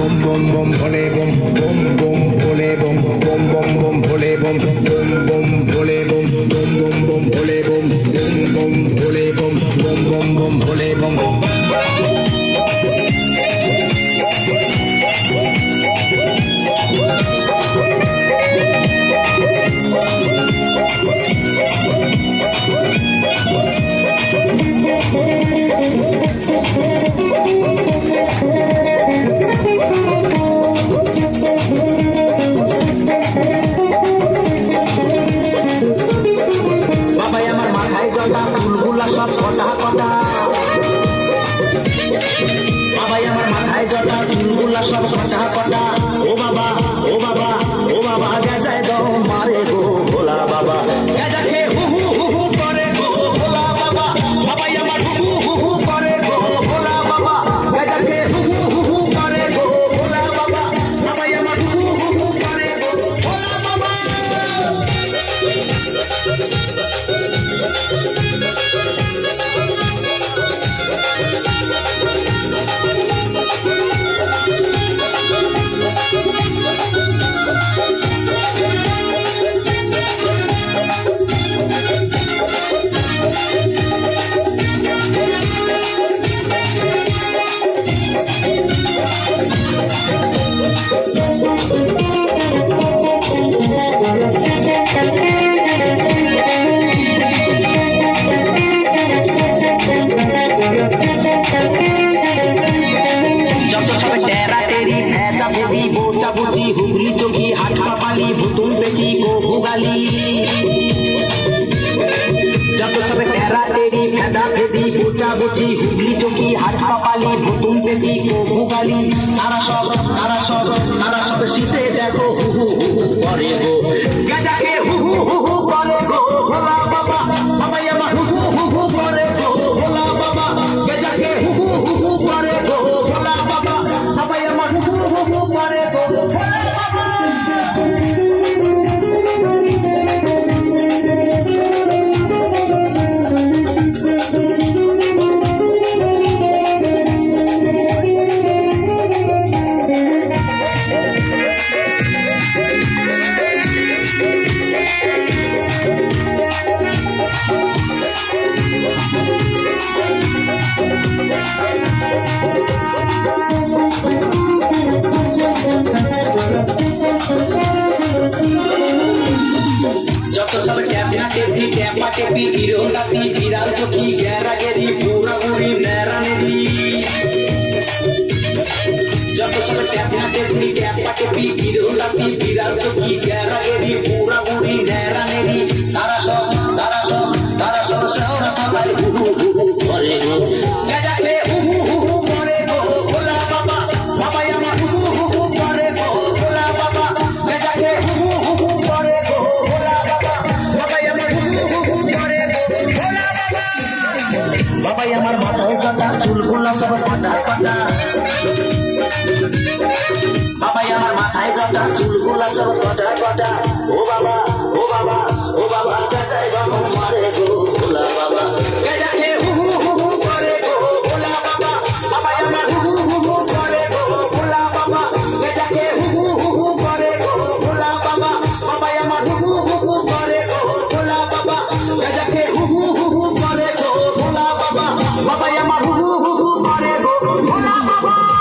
bom bom Bhole bomb bom bom Bhole bomb bom bom bom Bhole bomb bom bom Bhole bomb bom bom bom Bhole bomb bom bom Bhole bomb bom bom bom Bhole bomb Baba Yama, hu hu hu hu, Baba Yama, hu hu hu hu, Baba